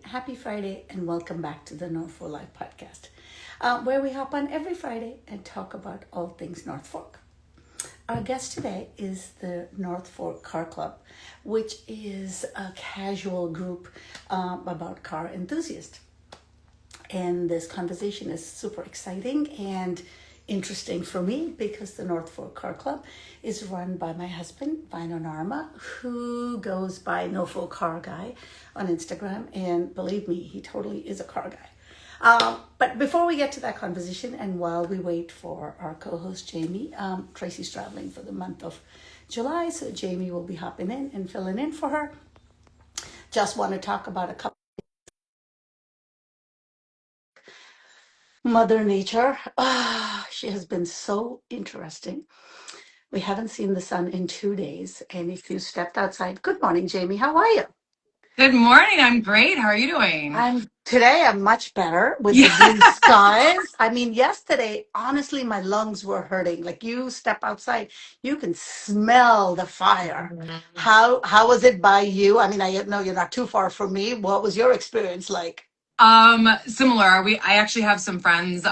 Happy Friday and welcome back to the NOFO Live podcast, where we hop on every Friday and talk about all things North Fork. Our guest today is the North Fork Car Club, which is a casual group about car enthusiasts. And this conversation is super exciting and interesting for me because the North Fork Car Club is run by my husband, Vaino Narma, who goes by NOFO Car Guy on Instagram. And believe me, he totally is a car guy. But before we get to that conversation, and while we wait for our co-host Jamie, Tracy's traveling for the month of July, so Jamie will be hopping in and filling in for her. Just want to talk about a couple. Mother Nature, she has been so interesting. We haven't seen the sun in 2 days, and if you stepped outside, good morning, Jamie. How are you? Good morning. I'm great. How are you doing? I'm much better with the blue skies. I mean, yesterday, honestly, my lungs were hurting. Like you step outside, you can smell the fire. How was it by you? I mean, I know you're not too far from me. What was your experience like? Similar. I actually have some friends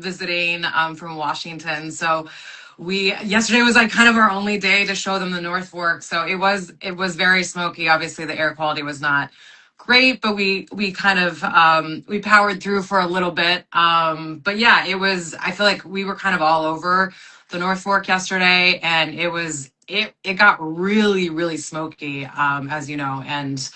visiting from Washington. So yesterday was like kind of our only day to show them the North Fork. So it was very smoky. Obviously the air quality was not great, but we kind of we powered through for a little bit. But yeah, I feel like we were kind of all over the North Fork yesterday, and it got really, really smoky, as you know. And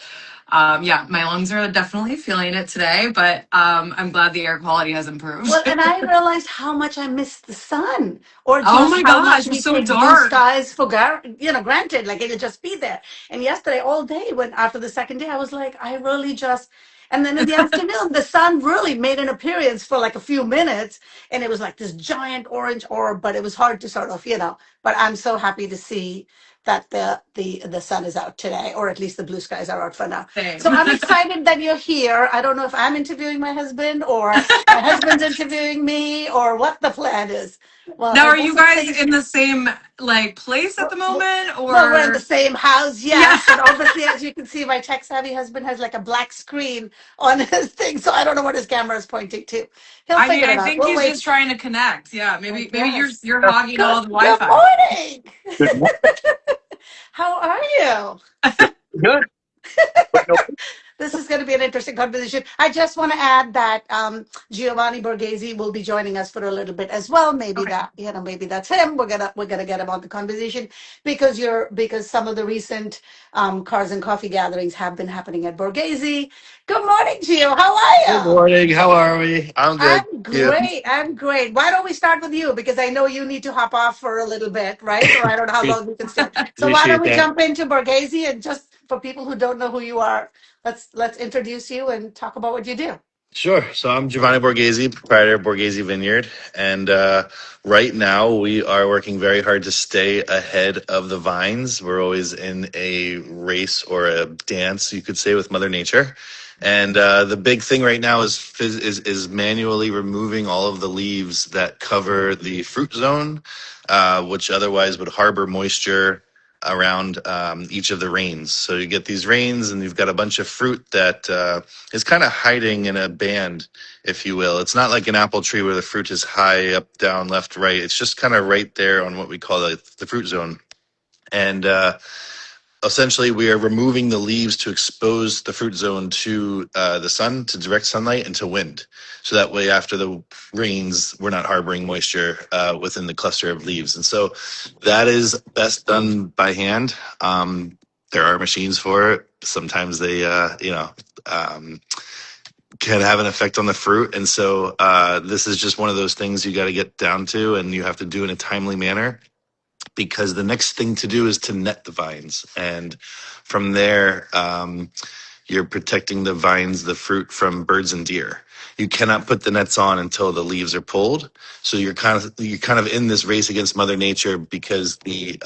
yeah, my lungs are definitely feeling it today, but I'm glad the air quality has improved. Well, and I realized how much I miss the sun, or Oh just my how much gosh, it's we so take blue dark. skies for granted. Like it'll just be there. And yesterday, all day, when after the second day, I was like, I really just. And then in the afternoon, the sun really made an appearance for like a few minutes, and it was like this giant orange orb. But it was hard to sort of. But I'm so happy to see that the sun is out today, or at least the blue skies are out for now. So Same. I'm excited that you're here. I don't know if I'm interviewing my husband or my husband's interviewing me or what the plan is. Well, Now, I are guess you it's guys safe. in the same like place at the moment, Well, we're in the or same house, yeah? yes, but obviously, as you can see, my tech-savvy husband has like a black screen on his thing, so I don't know what his camera is pointing to. He'll I mean, figure it I out. think We'll he's wait, just trying to connect. Yeah, I maybe you're guess. you're hogging all the Good Wi-Fi. morning. Good morning. How are you? Good. But no, This is going to be an interesting conversation. I just want to add that Giovanni Borghese will be joining us for a little bit as well. Maybe Okay. maybe that's him. We're gonna get him on the conversation because some of the recent cars and coffee gatherings have been happening at Borghese. Good morning, Gio. How are good you? morning. How are we? I'm good. I'm Thank you. great. I'm great. Why don't we start with you? Because I know you need to hop off for a little bit, right? Or I don't know how long you can stay. So why don't Appreciate we that. jump into Borghese, and just for people who don't know who you are, let's introduce you and talk about what you do. Sure. So I'm Giovanni Borghese, proprietor of Borghese Vineyard. And right now we are working very hard to stay ahead of the vines. We're always in a race or a dance, you could say, with Mother Nature. And the big thing right now is manually removing all of the leaves that cover the fruit zone, which otherwise would harbor moisture around each of the rains. So you get these rains, and you've got a bunch of fruit that is kind of hiding in a band, if you will. It's not like an apple tree where the fruit is high up, down, left, right. It's just kind of right there on what we call the fruit zone. And essentially, we are removing the leaves to expose the fruit zone to the sun, to direct sunlight, and to wind. So that way, after the rains, we're not harboring moisture within the cluster of leaves. And so that is best done by hand. There are machines for it. Sometimes they, um, can have an effect on the fruit. And so this is just one of those things you got to get down to, and you have to do in a timely manner, because the next thing to do is to net the vines. And from there, you're protecting the vines, the fruit, from birds and deer. You cannot put the nets on until the leaves are pulled. So you're kind of in this race against Mother Nature, because the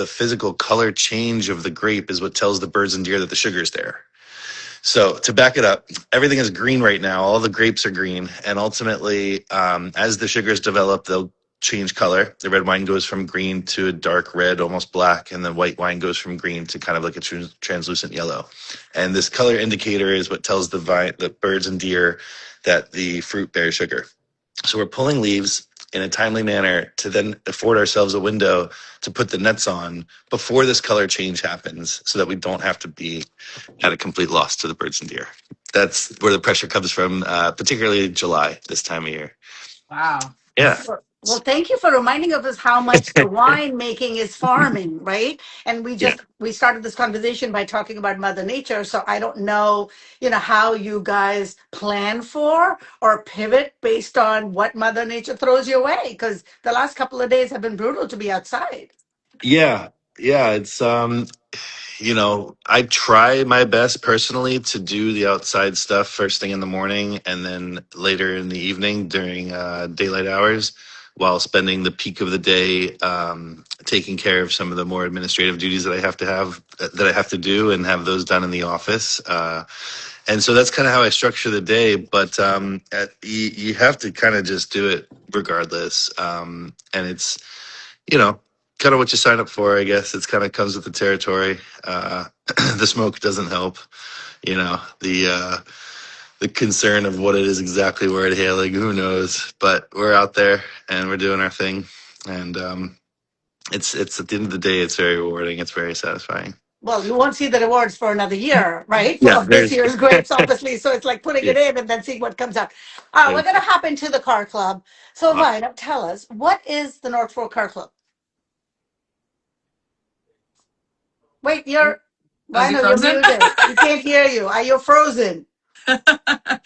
physical color change of the grape is what tells the birds and deer that the sugar is there. So to back it up, everything is green right now. All the grapes are green, and ultimately, as the sugars develop, they'll change color. The red wine goes from green to a dark red, almost black, and the white wine goes from green to kind of like a translucent yellow. And this color indicator is what tells the birds and deer that the fruit bears sugar. So we're pulling leaves in a timely manner to then afford ourselves a window to put the nets on before this color change happens, so that we don't have to be at a complete loss to the birds and deer. That's where the pressure comes from, particularly July, this time of year. Wow. Yeah. Well, thank you for reminding us how much the wine making is farming, right? And Yeah. we started this conversation by talking about Mother Nature. So I don't know, how you guys plan for or pivot based on what Mother Nature throws your way, because the last couple of days have been brutal to be outside. Yeah. Yeah. It's, I try my best personally to do the outside stuff first thing in the morning and then later in the evening during daylight hours, while spending the peak of the day taking care of some of the more administrative duties that I have to do and have those done in the office. And so that's kind of how I structure the day. But you have to kind of just do it regardless. And it's, kind of what you sign up for, I guess. It's kind of comes with the territory. The smoke doesn't help, the concern of what it is exactly we're inhaling, who knows? But we're out there and we're doing our thing. And it's at the end of the day, it's very rewarding. It's very satisfying. Well, you won't see the rewards for another year, right? Yeah, Of this there's year's grapes, obviously. So it's like putting yeah, it in and then seeing what comes out. We're there's going to hop into the car club. So, Vaino, tell us, what is the North Fork Car Club? Wait, Oh, is he Vaino, you're frozen? muted. We can't hear you. Are you frozen?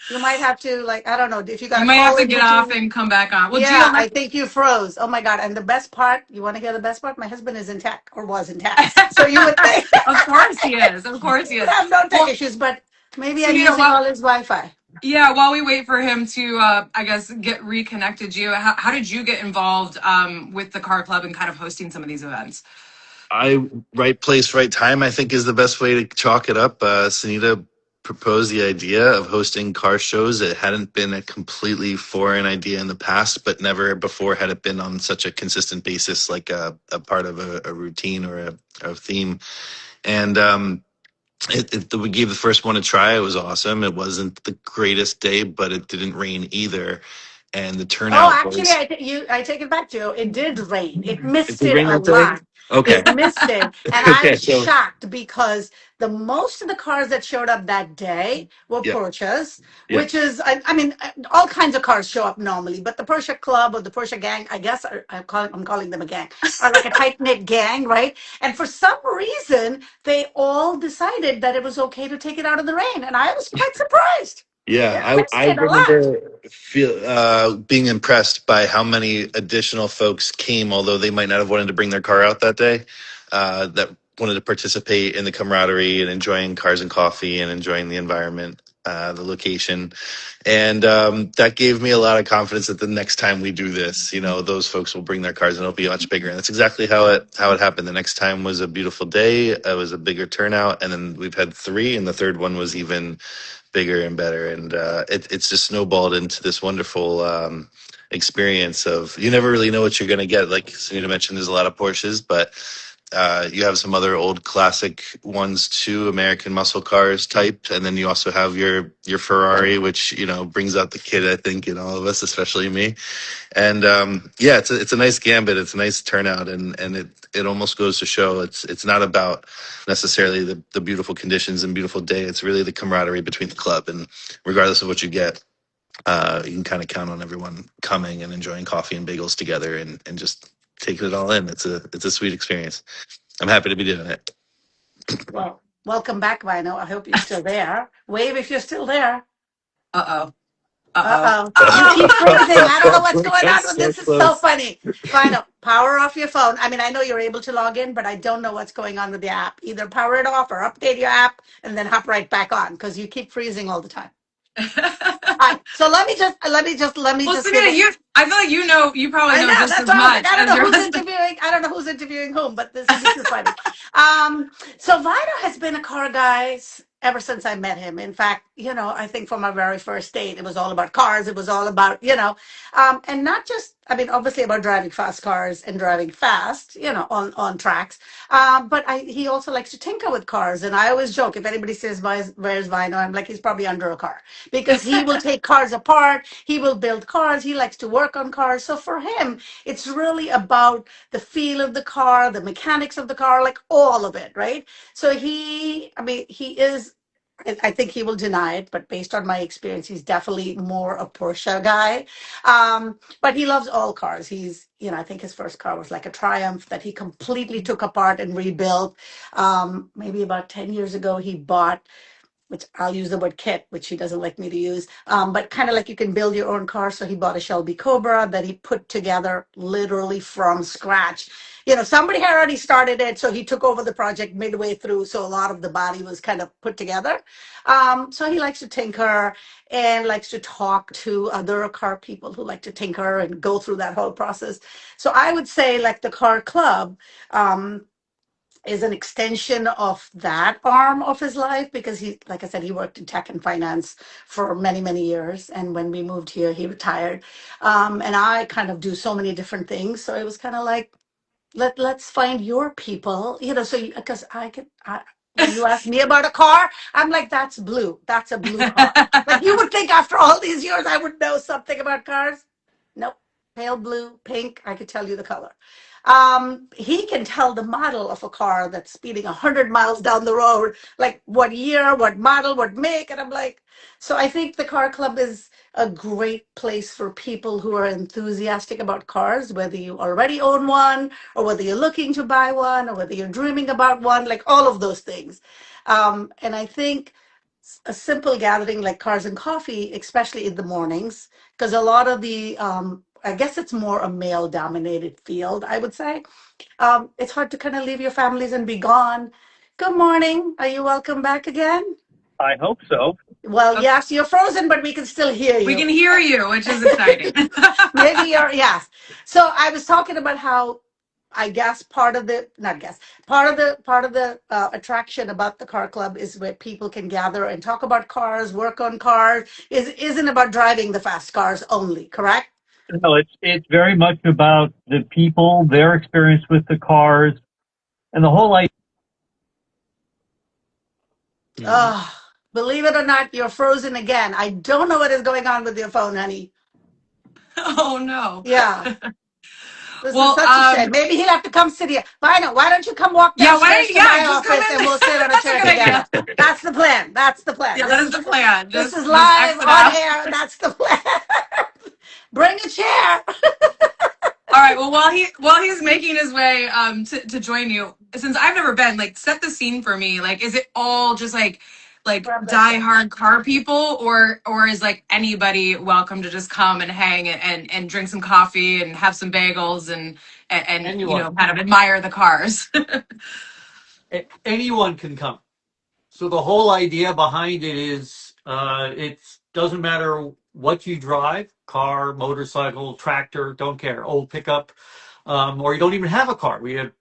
You might have to, I don't know, if you got You a might have call to in get off between. and come back on. Well, Yeah, Gio, I think you froze. Oh my God. And the best part, you want to hear the best part? My husband is intact or was intact. So you would think of course he is. Of course he he would is. have no tech Well, issues, but maybe I'm Sunita, using well, all his Wi Fi. yeah, while we wait for him to, I guess, get reconnected, Gio, how did you get involved with the car club and kind of hosting some of these events? right place, right time, I think is the best way to chalk it up. Sunita proposed the idea of hosting car shows. It hadn't been a completely foreign idea in the past, but never before had it been on such a consistent basis, like a part of a routine or a theme. And we gave the first one a try. It was awesome. It wasn't the greatest day, but it didn't rain either. And the Oh, turnout actually, was. I take it back, Joe. It did rain. It It missed did it rain a that day? lot. Okay. It missed it, and I'm Okay. So, shocked because the most of the cars that showed up that day were yeah. Porsches, Yeah. which is, I mean, all kinds of cars show up normally, but the Porsche Club or the Porsche Gang, I guess I'm calling them a gang, are like a tight knit gang, right? And for some reason, they all decided that it was okay to take it out in the rain, and I was quite surprised. Yeah, It missed I it a lot. remember being impressed by how many additional folks came, although they might not have wanted to bring their car out that day, that wanted to participate in the camaraderie and enjoying cars and coffee and enjoying the environment, the location. And that gave me a lot of confidence that the next time we do this, those folks will bring their cars and it'll be much bigger. And that's exactly how it happened. The next time was a beautiful day. It was a bigger turnout. And then we've had three, and the third one was even bigger and better. And it's just snowballed into this wonderful experience of, you never really know what you're going to get. Like Sunita mentioned, there's a lot of Porsches, but you have some other old classic ones too, American muscle cars type, and then you also have your Ferrari, which brings out the kid, I think, in all of us, especially me. And yeah, it's a nice gambit. It's a nice turnout, and it almost goes to show it's not about necessarily the beautiful conditions and beautiful day. It's really the camaraderie between the club, and regardless of what you get, you can kind of count on everyone coming and enjoying coffee and bagels together, and just taking it all in. It's a sweet experience. I'm happy to be doing it. Well, welcome back, Vaino. I hope you're still there. Wave if you're still there. Uh-oh. Uh-oh. Uh-oh. You keep freezing. I don't know what's Uh-oh. going on, That's but so this is so close. funny. Vaino, power off your phone. I mean, I know you're able to log in, but I don't know what's going on with the app. Either power it off or update your app and then hop right back on because you keep freezing all the time. All right. So let me just Well, give Sunita, it. I feel like you probably I know know. just That's as why I was like, much I don't as know the who's rest of. interviewing. I don't know who's interviewing whom, but this will be too funny. So Vaino has been a car guy ever since I met him. In fact, I think from our very first date, it was all about cars. It was all about, and not just I mean, obviously about driving fast cars and driving fast, on tracks. But he also likes to tinker with cars. And I always joke, if anybody says, where's Vaino? I'm like, he's probably under a car because he will take cars apart. He will build cars. He likes to work on cars. So for him, it's really about the feel of the car, the mechanics of the car, like all of it, right? So he is, I think he will deny it, but based on my experience, he's definitely more a Porsche guy. But he loves all cars. I think his first car was like a Triumph that he completely took apart and rebuilt. Maybe about 10 years ago, he bought, which I'll use the word kit, which he doesn't like me to use, but kind of like you can build your own car. So he bought a 𝗕𝗃𝗃𝗀𝗑𝗏 that he put together literally from scratch. Somebody had already started it, so he took over the project midway through. So a lot of the body was kind of put together. So he likes to tinker and likes to talk to other car people who like to tinker and go through that whole process. So I would say like the car club, is an extension of that arm of his life because like I said, he worked in tech and finance for many, many years. And when we moved here, he retired. And I kind of do so many different things. So it was kind of like, let's find your people, because when you ask me about a car, I'm like, that's blue. That's a blue car. Like you would think after all these years, I would know something about cars. Nope. Pale blue, pink, I could tell you the color. He can tell the model of a car that's speeding 100 miles down the road, like what year, what model, what make. And I'm like, so I think the car club is a great place for people who are enthusiastic about cars, whether you already own one or whether you're looking to buy one or whether you're dreaming about one, like all of those things. And I think a simple gathering like Cars and Coffee, especially in the mornings, because a lot of I guess it's more a male dominated field, I would say. It's hard to kind of leave your families and be gone. Good morning. Are you welcome back again? I hope so. Well, yes, you're frozen, but we can still hear you. We can hear you, which is exciting. Maybe yes. So I was talking about how I guess part of the attraction about the car club is where people can gather and talk about cars, work on cars. Isn't about driving the fast cars only, correct? No, it's very much about the people, their experience with the cars, and the whole idea. Believe it or not, you're frozen again. I don't know what is going on with your phone, honey. Oh no. Yeah. This is such a shame. Maybe he'll have to come sit here. Vaino, why don't you come walk downstairs to my office and we'll sit on a chair together. That's the plan. That's the plan. Yeah, that is the plan. This is live on air. That's the plan. Bring a chair. All right. Well, while he's making his way to join you, since I've never been, like, set the scene for me. Like, is it all just like die-hard car people, or is like anybody welcome to just come and hang and drink some coffee and have some bagels and kind of admire the cars? Anyone can come. So the whole idea behind it is it doesn't matter what you drive, car, motorcycle, tractor, don't care, old pickup, or you don't even have a car. We have,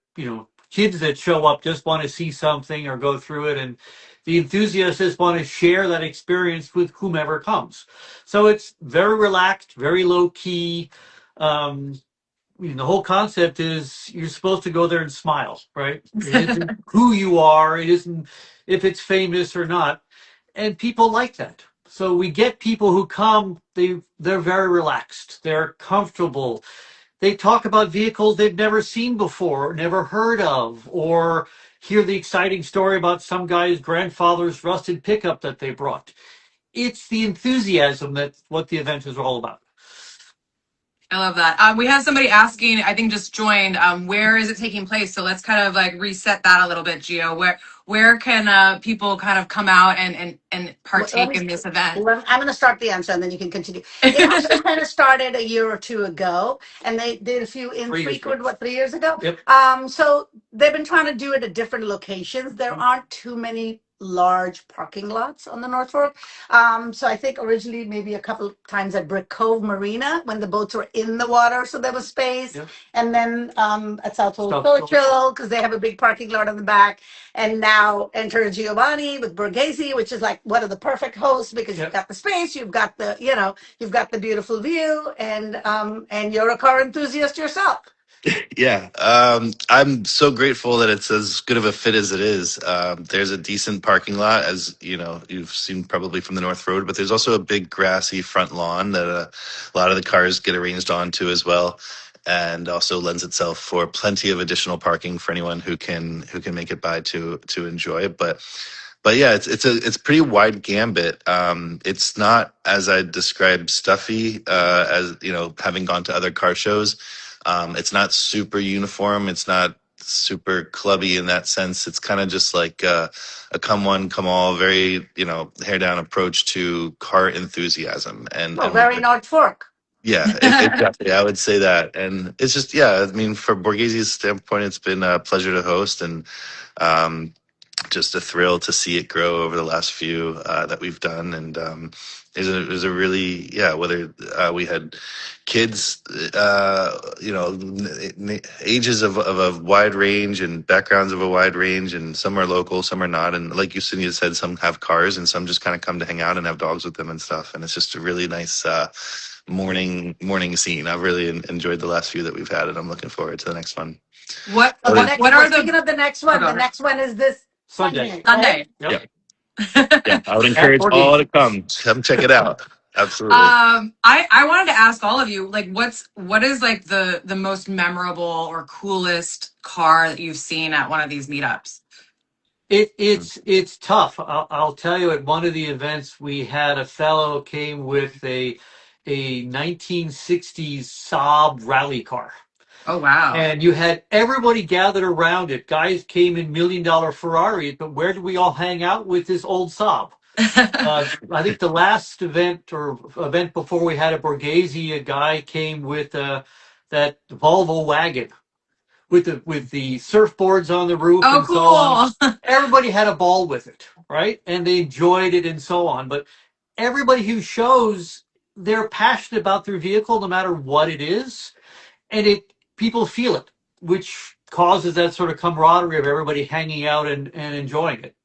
kids that show up just want to see something or go through it, and the enthusiasts just want to share that experience with whomever comes. So it's very relaxed, very low key. The whole concept is you're supposed to go there and smile, right? It isn't who you are. It isn't if it's famous or not. And people like that. So we get people who come, they're very relaxed. They're comfortable. They talk about vehicles they've never seen before, never heard of, or hear the exciting story about some guy's grandfather's rusted pickup that they brought. It's the enthusiasm that's what the event is all about. I love that. We have somebody asking, I think just joined, where is it taking place? So let's kind of like reset that a little bit, Gio. Where can people kind of come out and partake in this event? I'm going to start the answer and then you can continue. It actually kind of started a year or two ago, and they did a few infrequent, 3 years ago? Yep. So they've been trying to do it at different locations. There aren't too many large parking lots on the North Fork. So I think originally maybe a couple times at Brick Cove Marina when the boats were in the water, so there was space. Yeah. And then at South Pole South Social, because they have a big parking lot on the back. And now enter Giovanni with Borghese, which is like one of the perfect hosts because you've got the space, you've got the, you've got the beautiful view, and you're a car enthusiast yourself. Yeah, I'm so grateful that it's as good of a fit as it is. There's a decent parking lot, as you know, you've seen probably from the North Road, but there's also a big grassy front lawn that a lot of the cars get arranged onto as well, and also lends itself for plenty of additional parking for anyone who can make it by to enjoy it. But yeah, it's pretty wide gambit. It's not, as I described, stuffy, as you know, having gone to other car shows. It's not super uniform. It's not super clubby in that sense. It's kind of just like a come one, come all, very, hair down approach to car enthusiasm. And very North Fork. Yeah, exactly. I would say that. And it's just, yeah, I mean, for Borghese's standpoint, it's been a pleasure to host, and just a thrill to see it grow over the last few that we've done. And it was a really, whether we had kids, ages of a wide range and backgrounds of a wide range, and some are local, some are not. And like you said, some have cars and some just kind of come to hang out and have dogs with them and stuff. And it's just a really nice morning scene. I've really enjoyed the last few that we've had, and I'm looking forward to the next one. What are speaking of the next one? The next one is this Sunday. Sunday. Yep. Yeah, I would encourage all to come check it out. Absolutely. I wanted to ask all of you, like, what is like the most memorable or coolest car that you've seen at one of these meetups? It's tough. I'll tell you, at one of the events we had a fellow came with a 1960s Saab rally car. Oh, wow. And you had everybody gathered around it. Guys came in $1 million Ferraris, but where did we all hang out? With this old Saab? I think the last event before we had a Borghese, a guy came with that Volvo wagon with the surfboards on the roof and cool. so on. Everybody had a ball with it, right? And they enjoyed it and so on. But everybody who shows, they're passionate about their vehicle no matter what it is. And people feel it, which causes that sort of camaraderie of everybody hanging out and enjoying it.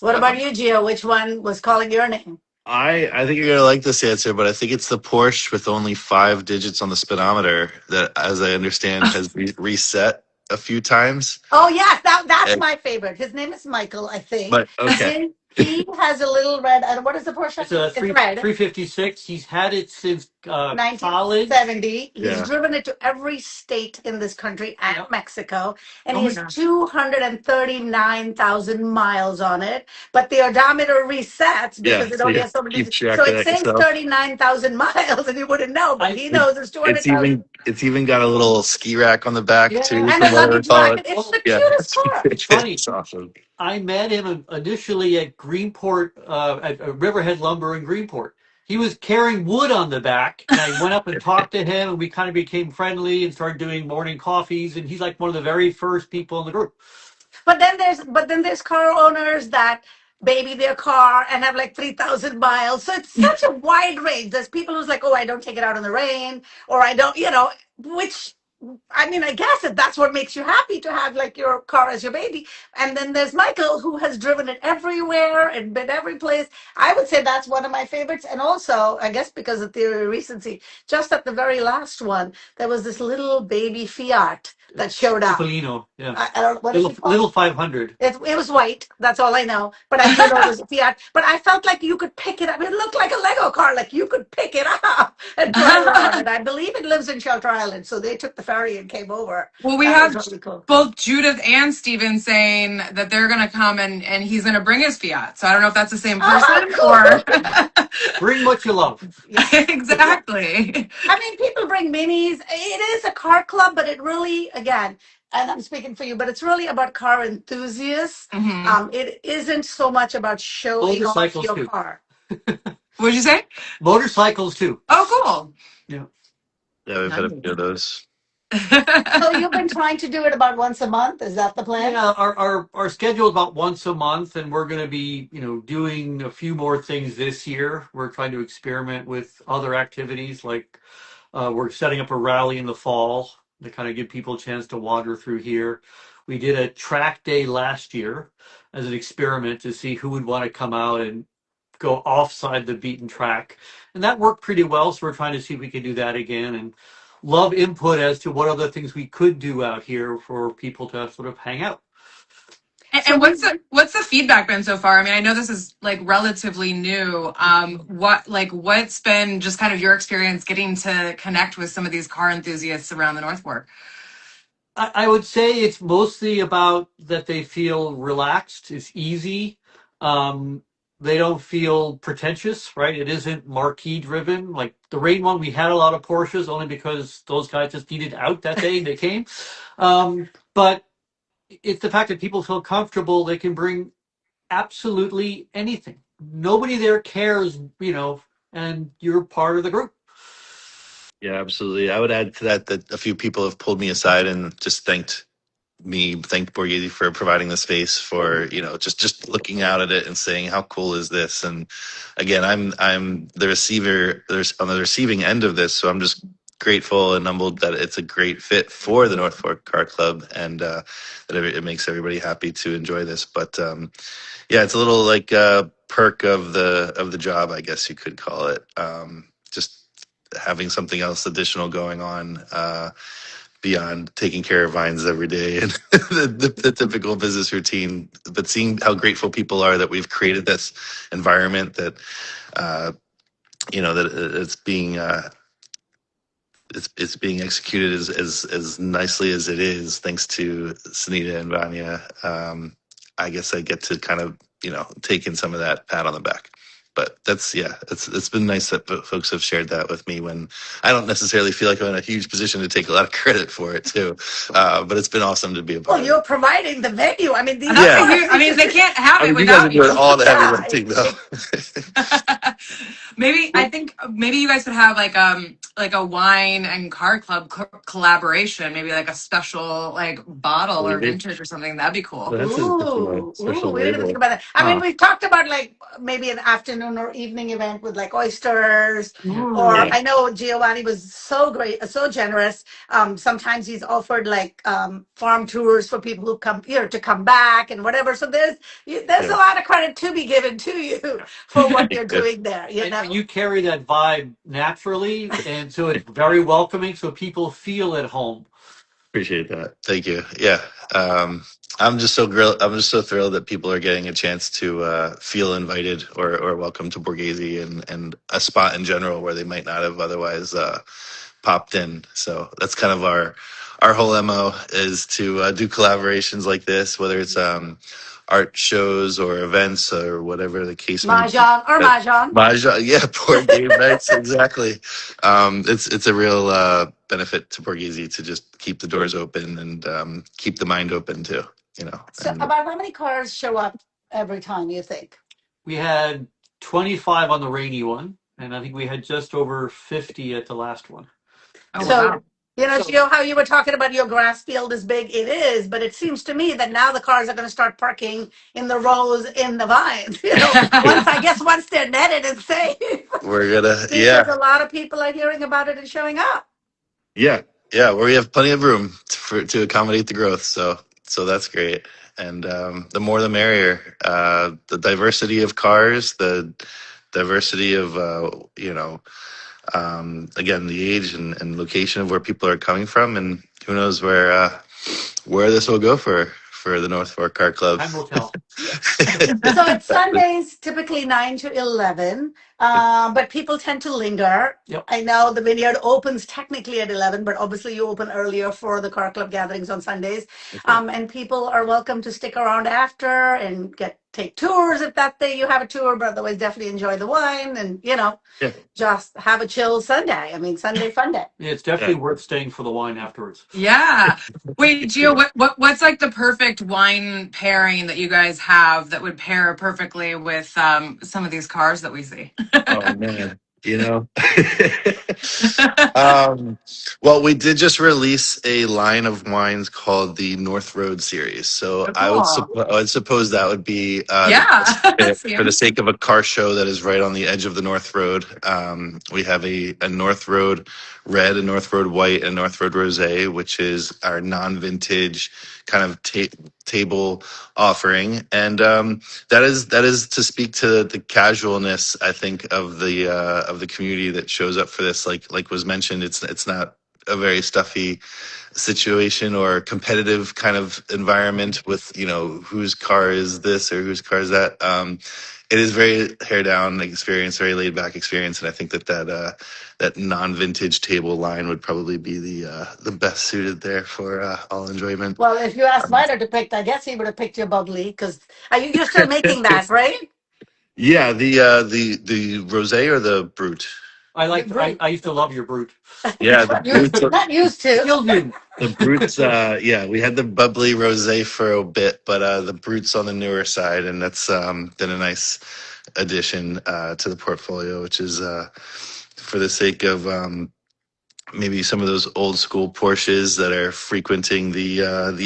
What about you, Gio? Which one was calling your name? I think you're going to like this answer, but I think it's the Porsche with only 5 digits on the speedometer that, as I understand, has reset a few times. Oh, yes. That's my favorite. His name is Michael, I think. But, okay. He has a little red. What is the Porsche? It's a 356. He's had it since college. 1970. He's driven it to every state in this country and Mexico, and he has 239,000 miles on it. But the odometer resets because it only has so many. So it's saying 39,000 miles, and you wouldn't know, but he knows it's 200,000. It's even got a little ski rack on the back too. And a luggage rack. It's the cutest car. It's funny. It's awesome. I met him initially at Greenport, at Riverhead Lumber in Greenport. He was carrying wood on the back, and I went up and talked to him, and we kind of became friendly and started doing morning coffees. And he's like one of the very first people in the group. But then there's car owners that baby their car and have like 3,000 miles. So it's such a wide range. There's people who's like, oh, I don't take it out in the rain, or I don't, which. I mean, I guess that's what makes you happy to have like your car as your baby. And then there's Michael, who has driven it everywhere and been every place. I would say that's one of my favorites. And also, I guess because of the recency, just at the very last one, there was this little baby Fiat that showed up. Ugolino, yeah. I don't, what little 500. It was white. That's all I know. But I knew it was a Fiat. But I felt like you could pick it up. It looked like a Lego car. Like you could pick it up and drive around. And I believe it lives in Shelter Island. So they took the ferry and came over. Well, we have really cool. Both Judith and Steven saying that they're going to come and he's going to bring his Fiat. So I don't know if that's the same person or... Bring what you love. Exactly. I mean, people bring minis. It is a car club, but it really, again, and I'm speaking for you, but it's really about car enthusiasts. Mm-hmm. It isn't so much about showing off your car. What'd you say? Motorcycles too. Oh, cool. Yeah. Yeah, we've had a few of those. So you've been trying to do it about once a month. Is that the plan? Yeah, our schedule is about once a month, and we're going to be, doing a few more things this year. We're trying to experiment with other activities, like we're setting up a rally in the fall to kind of give people a chance to wander through here. We did a track day last year as an experiment to see who would want to come out and go offside the beaten track, and that worked pretty well. So we're trying to see if we can do that again, and love input as to what other things we could do out here for people to sort of hang out. And what's the feedback been so far? I mean, I know this is like relatively new. What's been just kind of your experience getting to connect with some of these car enthusiasts around the North Fork? I would say it's mostly about that they feel relaxed. It's easy. They don't feel pretentious, right? It isn't marquee driven. Like the rain one, we had a lot of Porsches only because those guys just needed out that day and they came. But it's the fact that people feel comfortable. They can bring absolutely anything. Nobody there cares, and you're part of the group. Yeah, absolutely. I would add to that a few people have pulled me aside and just thanked Borghese for providing the space for, just looking out at it and saying, how cool is this? And again, I'm the receiver, there's on the receiving end of this. So I'm just grateful and humbled that it's a great fit for the North Fork Car Club, and that it makes everybody happy to enjoy this. But yeah, it's a little like perk of the job, I guess you could call it. Just having something else additional going on beyond taking care of vines every day and the typical business routine, but seeing how grateful people are that we've created this environment that that it's being executed as nicely as it is, thanks to Sunita and Vanya. I guess I get to kind of take in some of that pat on the back. But it's been nice that folks have shared that with me when I don't necessarily feel like I'm in a huge position to take a lot of credit for it too. But it's been awesome to be a part of it. Well, you're providing the venue. I mean, these Yeah. I mean, they can't have it You guys are without you. doing all the heavy lifting though. I think maybe you guys could have like a wine and car club collaboration, maybe like a special like bottle or vintage or something. That'd be cool. That's a special We didn't even think label. about that. I mean, we've talked about like maybe an afternoon or evening event with like oysters, or Yeah. I know Giovanni was so great, so generous. Sometimes he's offered like farm tours for people who come here to come back and whatever. So there's a lot of credit to be given to you for what you're doing there. And you carry that vibe naturally, and so it's very welcoming, so people feel at home. Appreciate that. Thank you. Yeah. I'm just so thrilled that people are getting a chance to feel invited or welcome to Borghese and a spot in general where they might not have otherwise popped in. So that's kind of our whole MO, is to do collaborations like this, whether it's art shows or events or whatever the case may be. Mahjong, yeah, board game nights, exactly. It's a real benefit to Borghese to just keep the doors open and keep the mind open too. So about how many cars show up every time, you think? We had 25 on the rainy one, and I think we had just over 50 at the last one. Oh, wow. Gio, how you were talking about your grass field is big. It is, but it seems to me that now the cars are going to start parking in the rows in the vines. Once they're netted and safe. We're gonna, because a lot of people are hearing about it and showing up. Yeah, we have plenty of room to accommodate the growth. So that's great. And the more the merrier. The diversity of cars, the diversity of again, the age and location of where people are coming from, and who knows where this will go for the North Fork Car Club. Time will tell. So it's Sundays, typically 9 to 11, but people tend to linger. Yep. I know the vineyard opens technically at 11, but obviously you open earlier for the car club gatherings on Sundays. And people are welcome to stick around after and take tours if that day you have a tour, but otherwise definitely enjoy the wine and, just have a chill Sunday. I mean, Sunday fun day. Yeah, it's definitely worth staying for the wine afterwards. Yeah. Wait, Gio, what's like the perfect wine pairing that you guys have that would pair perfectly with some of these cars that we see? Oh man. you know. um, well, we did just release a line of wines called the North Road series. So Oh, cool. I would suppose that would be the Yeah. best fit for the Same. sake of a car show that is right on the edge of the North Road. We have a North Road Red, a North Road White, and North Road Rosé, which is our non-vintage kind of table offering, and that is to speak to the casualness, I think, of the community that shows up for this. Like was mentioned, it's not a very stuffy situation or competitive kind of environment with, whose car is this or whose car is that. It is very hair down experience, very laid back experience, and I think that non-vintage table line would probably be the best suited there for all enjoyment. Well, if you asked Vaino to pick, I guess he would have picked your bubbly because you're still making that, right? Yeah, the rosé or the brut. I used to love your brute. Yeah, the brut. Not used to. Still do. The brut's. Yeah, we had the bubbly rosé for a bit, but the brut's on the newer side, and that's been a nice addition to the portfolio, which is for the sake of maybe some of those old school Porsches that are frequenting the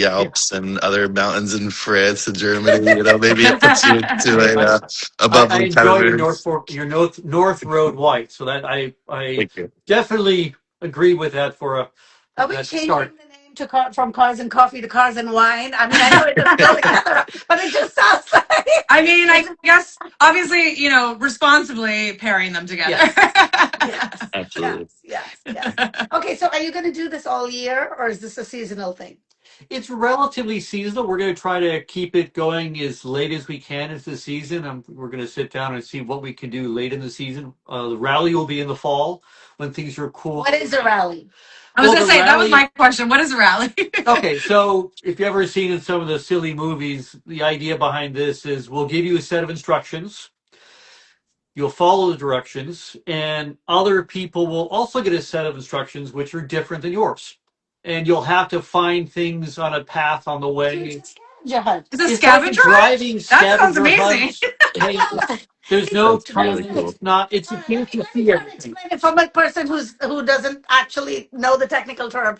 Alps and other mountains in France and Germany. Maybe it puts you to a I bubbly kind enjoy your of. North Road White, so that I Thank you. definitely agree with that Are we that changing start. the name from Cars and Coffee to Cars and Wine? I mean, I know it doesn't go together, but it just sounds like. I mean, I guess obviously, responsibly pairing them together. Yes, Absolutely. yes. Okay, so are you going to do this all year, or is this a seasonal thing? It's relatively seasonal. We're going to try to keep it going as late as we can into the season. We're going to sit down and see what we can do late in the season. The rally will be in the fall when things are cool. What is a rally? I was going to say, that was my question. What is a rally? Okay, so if you've ever seen in some of the silly movies, the idea behind this is we'll give you a set of instructions. You'll follow the directions, and other people will also get a set of instructions which are different than yours. And you'll have to find things on a path on the way. Scavenger hunt. It's a It's scavenger like hunt? driving That sounds scavenger amazing. hunts. Hey, there's no That's really time. cool. It's not. It's a chance to see everything. Explain it from a person who doesn't actually know the technical term.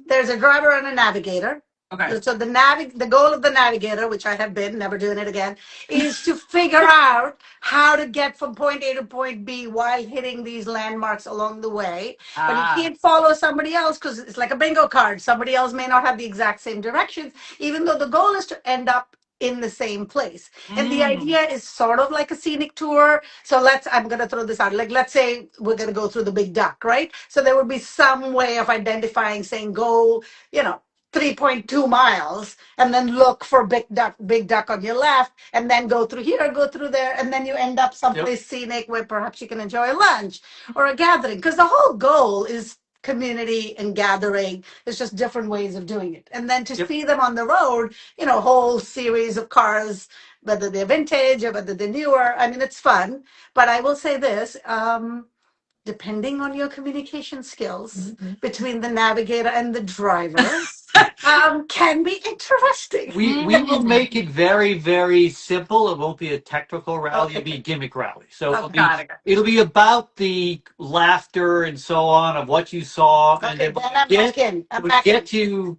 There's a driver and a navigator. Okay. So the goal of the navigator, which I have been, never doing it again, is to figure out how to get from point A to point B while hitting these landmarks along the way. But you can't follow somebody else because it's like a bingo card. Somebody else may not have the exact same directions, even though the goal is to end up in the same place. And the idea is sort of like a scenic tour. So I'm going to throw this out. Like, let's say we're going to go through the Big Duck, right? So there would be some way of identifying, saying, go, 3.2 miles, and then look for Big Duck on your left, and then go through here, go through there, and then you end up someplace scenic where perhaps you can enjoy a lunch or a gathering. Because the whole goal is community and gathering. There's just different ways of doing it. And then to see them on the road, whole series of cars, whether they're vintage or whether they're newer. I mean, it's fun. But I will say this, depending on your communication skills between the navigator and the driver, can be interesting. We will make it very, very simple. It won't be a technical rally. It'll be a gimmick rally. So it'll be about the laughter and so on of what you saw, and then we get to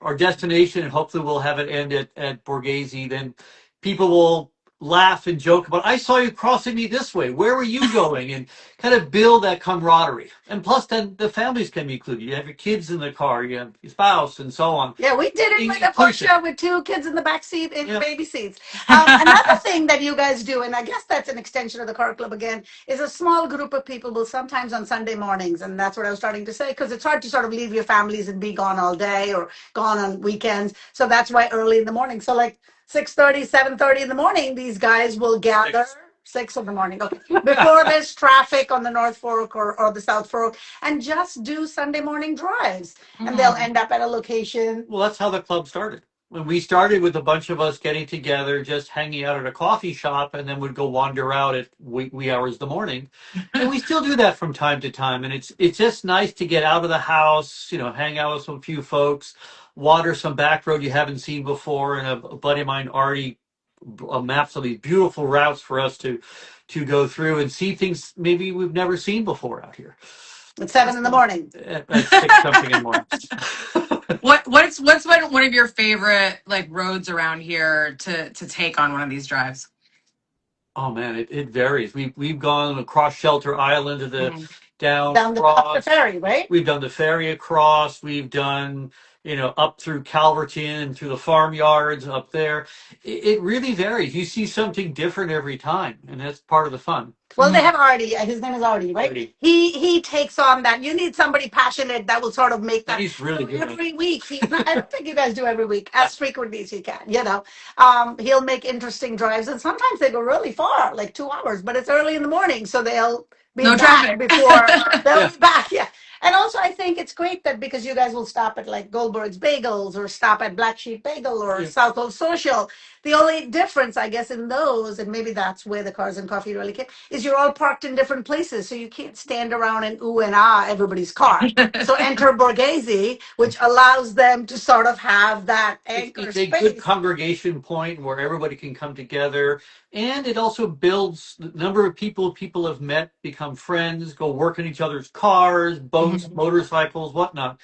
our destination, and hopefully we'll have it end at Borghese. Then people will laugh and joke about, I saw you crossing me this way. Where were you going? And kind of build that camaraderie. And plus, then the families can be included. You have your kids in the car, you have your spouse, and so on. Yeah, we did it with a Porsche with 2 kids in the back seat in baby seats. Another thing that you guys do, and I guess that's an extension of the car club again, is a small group of people will sometimes on Sunday mornings, and that's what I was starting to say, because it's hard to sort of leave your families and be gone all day or gone on weekends. So that's why early in the morning. So like 6:30, 7:30 in the morning, these guys will gather. 6 in the morning, okay. Before there's traffic on the North Fork or the South Fork, and just do Sunday morning drives. And they'll end up at a location. Well, that's how the club started. When we started with a bunch of us getting together, just hanging out at a coffee shop, and then would go wander out at wee hours of the morning. And we still do that from time to time. And it's just nice to get out of the house, hang out with some few folks, wander some back road you haven't seen before. And a buddy of mine, Artie, maps of these beautiful routes for us to go through and see things maybe we've never seen before out here. At 7 in the morning. At 6 something in the morning. What's been one of your favorite like roads around here to take on one of these drives? Oh man, it varies. We've gone across Shelter Island to the down the up the ferry, right? We've done the ferry across. We've done up through Calverton and through the farmyards up there. It really varies. You see something different every time, and that's part of the fun. Well, they have Artie. His name is Artie, right? Artie. He takes on that. You need somebody passionate that will sort of make that. He's really good. Every week. I don't think you guys do every week, as frequently as you can. He'll make interesting drives, and sometimes they go really far, like 2 hours. But it's early in the morning, so they'll be No back traffic. before they'll be back. Yeah. And also, I think it's great that because you guys will stop at like Goldberg's Bagels or stop at Black Sheep Bagel or South Old Social. The only difference, I guess, in those, and maybe that's where the Cars and Coffee really came, is you're all parked in different places, so you can't stand around and ooh and ah everybody's car. So enter Borghese, which allows them to sort of have that anchor It's a space. good congregation point where everybody can come together, and it also builds the number of people have met, become friends, go work in each other's cars, boats, motorcycles, whatnot.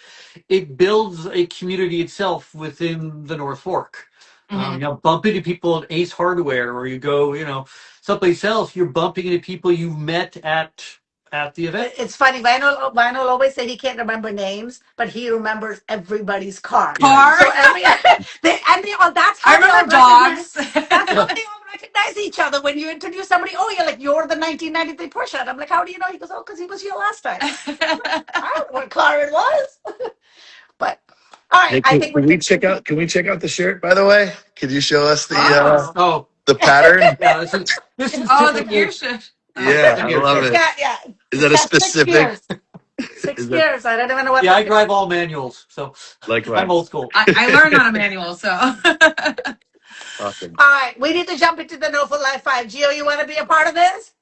It builds a community itself within the North Fork. Bump into people at Ace Hardware, or you go, someplace else. You're bumping into people you've met at the event. It's funny. Vaino will always say he can't remember names, but he remembers everybody's car. So that's how I remember dogs. That's how they all recognize each other when you introduce somebody. Oh, you're the 1993 Porsche. And I'm like, how do you know? He goes, oh, because he was here last time. I don't know what car it was. But all right, Hey, can we check out the shirt, by the way? Could you show us the pattern? Yeah, this is the gear shift. Yeah, I love it. Yeah. Is that a specific? 6 years. I don't even know what. Yeah, I drive all manuals, so Likewise. I'm old school. I learned on a manual, so. Awesome. All right, we need to jump into the NOFO Live 5. Gio, you want to be a part of this?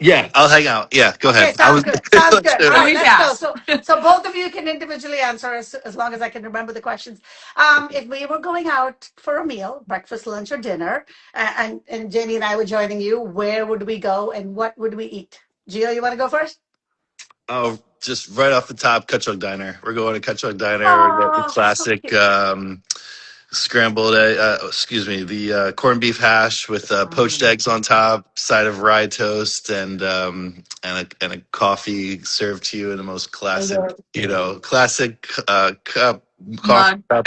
Yeah, I'll hang out. Yeah, go ahead. Okay, sounds good. Sounds good. All right, let's go. Fast. So both of you can individually answer as long as I can remember the questions. If we were going out for a meal, breakfast, lunch, or dinner, and Jenny and I were joining you, where would we go and what would we eat? Gio, you want to go first? Oh, just right off the top, 𝗙cie𝗿𝗄𝗯 Diner. We're going to 𝗙cie𝗿𝗄𝗯 Diner. We're getting the classic scrambled, the corned beef hash with poached eggs on top, side of rye toast, and a coffee served to you in the most classic, cup. Coffee cup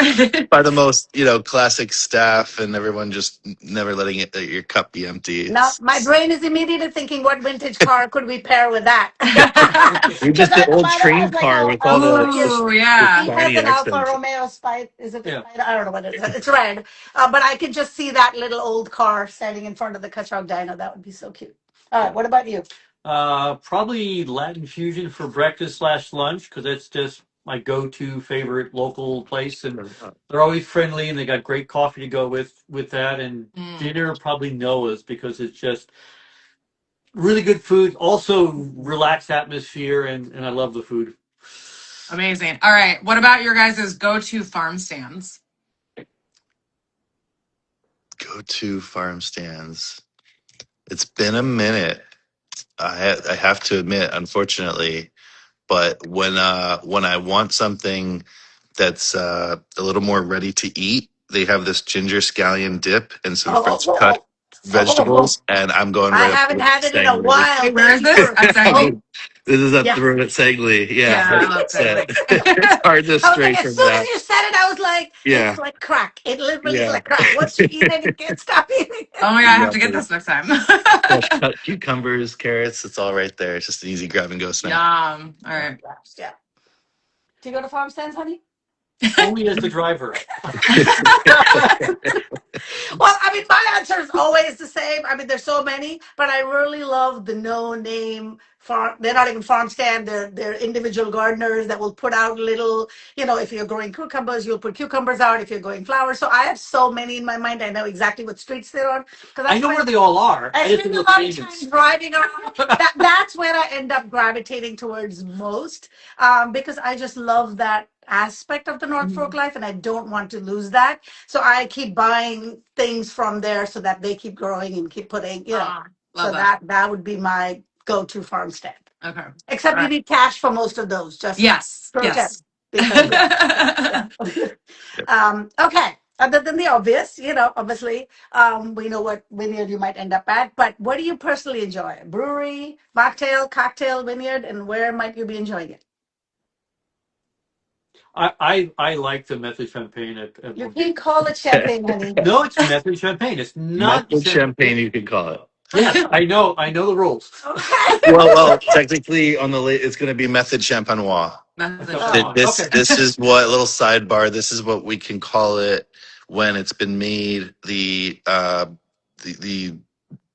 by the most, classic staff, and everyone just never letting your cup be empty. Now, my brain is immediately thinking, what vintage car could we pair with that? You're just the old train car with all the. He has an Alfa Romeo Spider. Is it Spider? I don't know what it is. It's red. But I can just see that little old car standing in front of the 𝗙cie𝗿𝗄𝗯 Diner. That would be so cute. All right, what about you? Probably Latin Fusion for breakfast/lunch, because that's just my go-to favorite local place, and they're always friendly, and they got great coffee to go with that. And dinner, probably Noah's, because it's just really good food, also relaxed atmosphere, and I love the food. Amazing. All right, what about your guys' go-to farm stands? Go-to farm stands. It's been a minute. I have to admit, unfortunately. But when I want something that's a little more ready to eat, they have this ginger scallion dip and some fresh cut vegetables, and I'm going right. I haven't had it in a while. Wait, where is this? This is at the room at 𝗙ecie. Yeah, I love 𝗙ecie. It's hard to stray from that. As soon as you said it, I was like, it's like crack. It literally is like crack. Once you eat it, you can't stop eating it. Oh my God, I have to get this next time. Fresh cut cucumbers, carrots, it's all right there. It's just an easy grab and go snack. Yum. All right. Yeah. Do you go to farm stands, honey? Only as the driver. Well, I mean, my answer is always the same. I mean, there's so many, but I really love the no-name farm. They're not even farm stand. They're individual gardeners that will put out little, if you're growing cucumbers, you'll put cucumbers out. If you're growing flowers. So I have so many in my mind. I know exactly what streets they're on. I know where they all are. I spend a lot of time driving around. That's where I end up gravitating towards most, because I just love that aspect of the North Fork life, and I don't want to lose that. So I keep buying things from there so that they keep growing and keep putting, Love so that would be my go-to farm stand. Okay. Except you need cash for most of those. Just Yes. protest. Yes. Okay. Other than the obvious, obviously, we know what vineyard you might end up at, but what do you personally enjoy? Brewery, mocktail, cocktail, vineyard, and where might you be enjoying it? I like the method champagne at You can call it champagne, honey. No, it's method champagne. It's not Method champagne, you could call it. Yes, I know the rules. Okay. Well, technically on the it's going to be method 𝗙𝗵𝗂𝗏. Okay. This is what, a little sidebar. This is what we can call it when it's been made the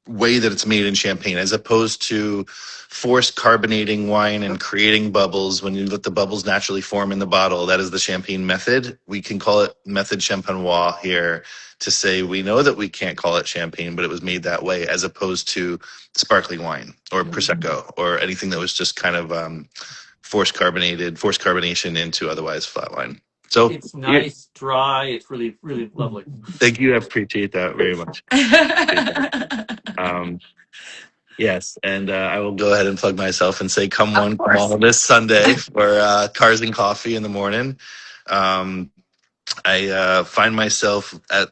way that it's made in champagne, as opposed to forced carbonating wine and creating bubbles. When you let the bubbles naturally form in the bottle, that is the champagne method. We can call it method 𝗙𝗵𝗂𝗏 here to say we know that we can't call it champagne, but it was made that way, as opposed to sparkling wine or prosecco or anything that was just kind of forced carbonation into otherwise flat wine. So it's nice, dry. It's really, really lovely. Thank you. I appreciate that very much. Yes, and I will go ahead and plug myself and say, come one, come all this Sunday for Cars and Coffee in the morning. I find myself at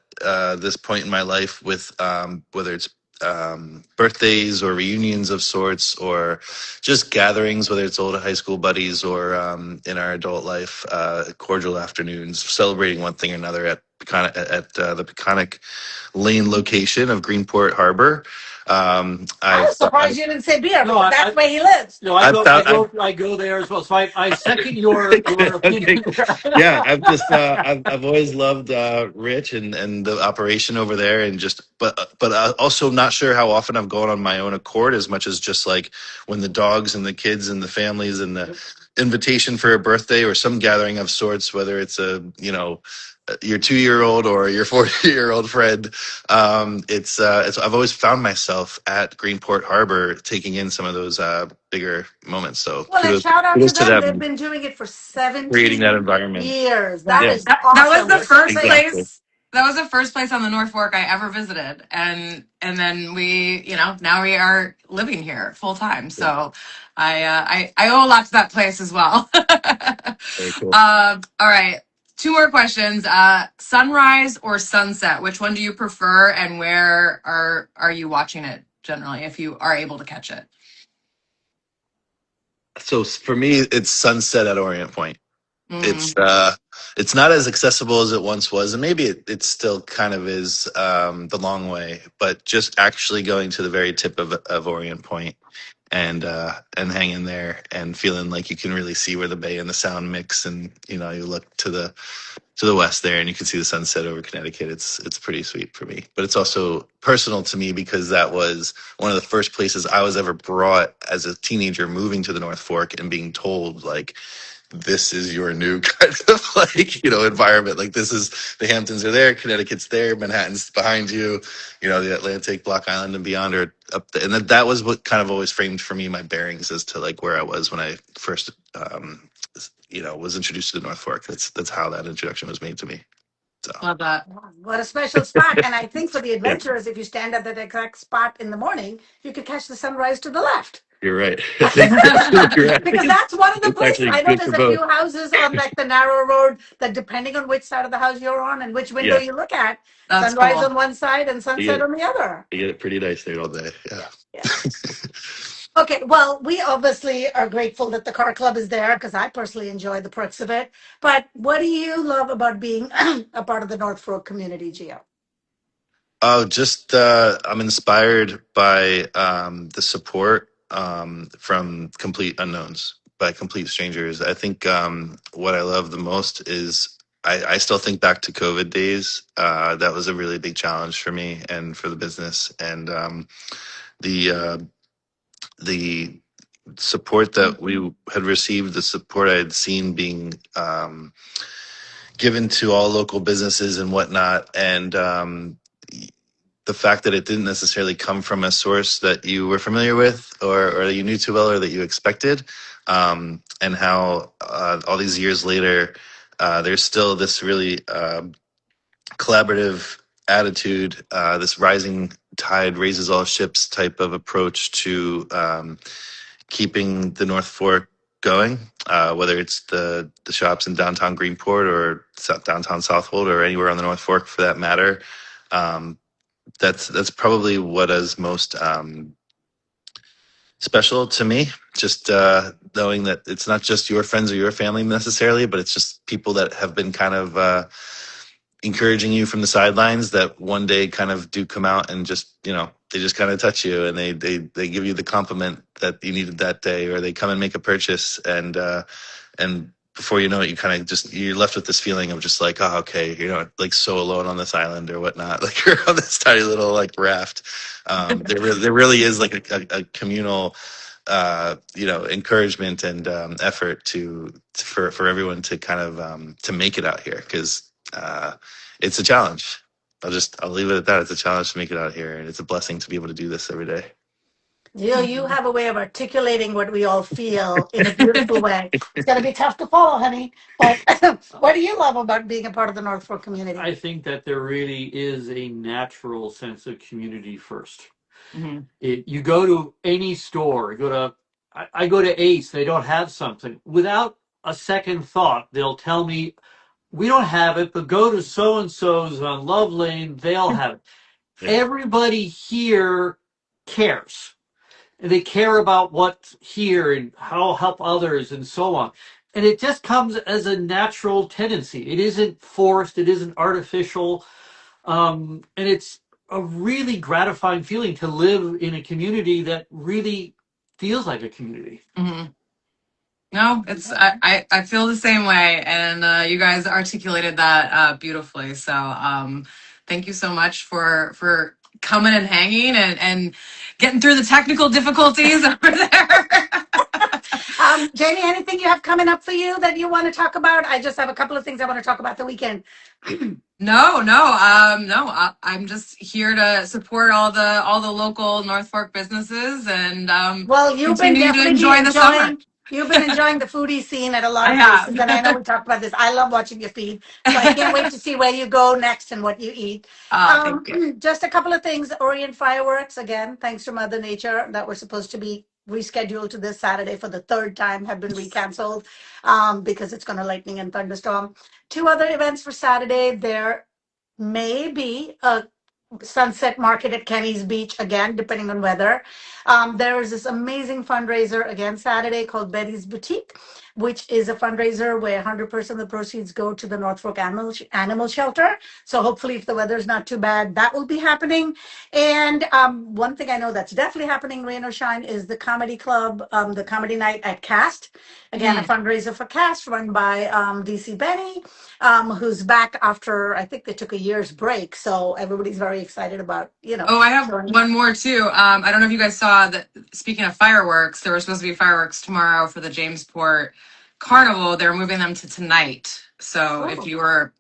this point in my life with whether it's birthdays or reunions of sorts, or just gatherings, whether it's old high school buddies or in our adult life, cordial afternoons, celebrating one thing or another at the Peconic Lane location of Greenport Harbor. I'm surprised you didn't say beer, but that's where he lives. No, I go there as well. So I second your opinion. Yeah, I've always loved Rich and the operation over there, and but also not sure how often I've gone on my own accord, as much as just like when the dogs and the kids and the families and the invitation for a birthday or some gathering of sorts, whether it's your 2-year-old or your 40-year-old friend. It's I've always found myself at Greenport Harbor taking in some of those bigger moments. So shout out to them. They've been doing it for 17 creating that environment. years. That is that awesome. was the first place. That was the first place on the North Fork I ever visited, and then we, now we are living here full time. So I owe a lot to that place as well. Very cool. All right. 2 more questions. Sunrise or sunset? Which one do you prefer, and where are you watching it generally, if you are able to catch it? So for me, it's sunset at Orient Point. It's not as accessible as it once was, and maybe it still kind of is the long way. But just actually going to the very tip of Orient Point and hanging there and feeling like you can really see where the bay and the sound mix, and you look to the west there and you can see the sunset over Connecticut. It's pretty sweet for me, but it's also personal to me because that was one of the first places I was ever brought as a teenager, moving to the North Fork and being told, like, this is your new kind of environment. Like, this is, the Hamptons are there, Connecticut's there, Manhattan's behind you, the Atlantic, Block Island and beyond are up there. And that was what kind of always framed for me my bearings as to like where I was when I first was introduced to the North Fork. That's how that introduction was made to me. So. Love that. What a special spot. And I think for the adventurers, if you stand at that exact spot in the morning, you could catch the sunrise to the left. You're right. Because that's one of the places. I know there's a few houses on like the narrow road that, depending on which side of the house you're on and which window you look at, that's sunrise on one side and sunset on the other. You get it pretty nice there all day. Yeah. Okay, well, we obviously are grateful that the car club is there because I personally enjoy the perks of it. But what do you love about being a part of the North Fork community, Gio? Oh, just I'm inspired by the support from complete unknowns, by complete strangers. I think what I love the most is I still think back to COVID days. That was a really big challenge for me and for the business, and the support that we had received, the support I had seen being given to all local businesses and whatnot, and the fact that it didn't necessarily come from a source that you were familiar with or you knew too well or that you expected, and how all these years later, there's still this really collaborative attitude, this rising tide raises all ships type of approach to keeping the North Fork going, whether it's the shops in downtown Greenport or downtown Southwold or anywhere on the North Fork for that matter. That's probably what is most special to me, just knowing that it's not just your friends or your family necessarily, but it's just people that have been kind of encouraging you from the sidelines that one day kind of do come out and just, they just kind of touch you and they give you the compliment that you needed that day, or they come and make a purchase and before you know it, you kind of just, you're left with this feeling of just like, oh, okay, you're not like so alone on this island or whatnot. Like you're on this tiny little like raft. There really is like a communal, encouragement and effort for everyone to kind of to make it out here, because it's a challenge. I'll leave it at that. It's a challenge to make it out here, and it's a blessing to be able to do this every day. Gio, you have a way of articulating what we all feel in a beautiful way. It's going to be tough to follow, honey. But what do you love about being a part of the North Fork community? I think that there really is a natural sense of community first. Mm-hmm. You go to any store, I go to Ace, they don't have something. Without a second thought, they'll tell me, we don't have it, but go to so-and-so's on Love Lane, they'll have it. Yeah. Everybody here cares. And they care about what's here and how help others and so on. And it just comes as a natural tendency. It isn't forced. It isn't artificial. And it's a really gratifying feeling to live in a community that really feels like a community. Mm-hmm. No, I feel the same way, and you guys articulated that beautifully. So thank you so much for coming and hanging and getting through the technical difficulties over there. Jamie, anything you have coming up for you that you want to talk about? I just have a couple of things I want to talk about the weekend. No. I'm just here to support all the local North Fork businesses and you've been continue to enjoy the summer. You've been enjoying the foodie scene at a lot of places, and I know we talked about this. I love watching your feed, so I can't wait to see where you go next and what you eat. Thank you. Just a couple of things. Orient fireworks, again, thanks to Mother Nature, that were supposed to be rescheduled to this Saturday for the third time have been recanceled because it's going to lightning and thunderstorm. 2 other events for Saturday. There may be a sunset market at Kenny's Beach again, depending on weather. There is this amazing fundraiser again Saturday called Betty's Boutique, which is a fundraiser where 100% of the proceeds go to the North Fork Animal Shelter. So hopefully, if the weather's not too bad, that will be happening. And one thing I know that's definitely happening, rain or shine, is the comedy club, the comedy night at Cast. Again, a fundraiser for Cast run by 𝗕cie𝗿𝗵, who's back after, I think they took a year's break. So everybody's very excited about, Oh, I have one more too. I don't know if you guys saw that. Speaking of fireworks, there were supposed to be fireworks tomorrow for the Jamesport Carnival. They're moving them to tonight. So if you were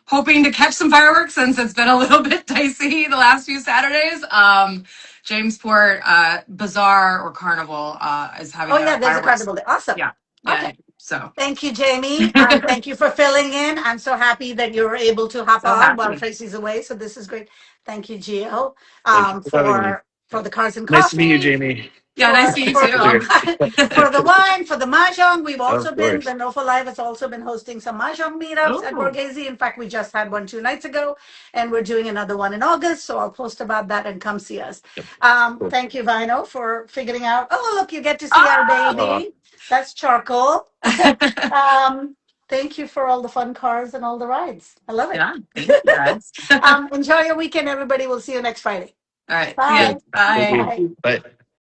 hoping to catch some fireworks, since it's been a little bit dicey the last few Saturdays, Jamesport Bazaar or Carnival is having. There's a carnival there. Awesome. Yeah. Okay. So thank you, Jamie. Thank you for filling in. I'm so happy that you were able to hop on while Tracy's away. So this is great. Thank you, Gio, for the cars and coffee. Nice to meet you, Jamie. Yeah, nice to meet you too. For the wine, for the mahjong, we've also been, the NOFO Live has also been hosting some mahjong meetups at Borghese. In fact, we just had one 2 nights ago, and we're doing another one in August. So I'll post about that and come see us. Thank you, Vaino, for figuring out. Oh, look, you get to see our baby. That's charcoal. Thank you for all the fun cars and all the rides. I love it. Yeah, thank you guys. Enjoy your weekend, everybody. We'll see you next Friday. All right. Bye. Bye. Bye.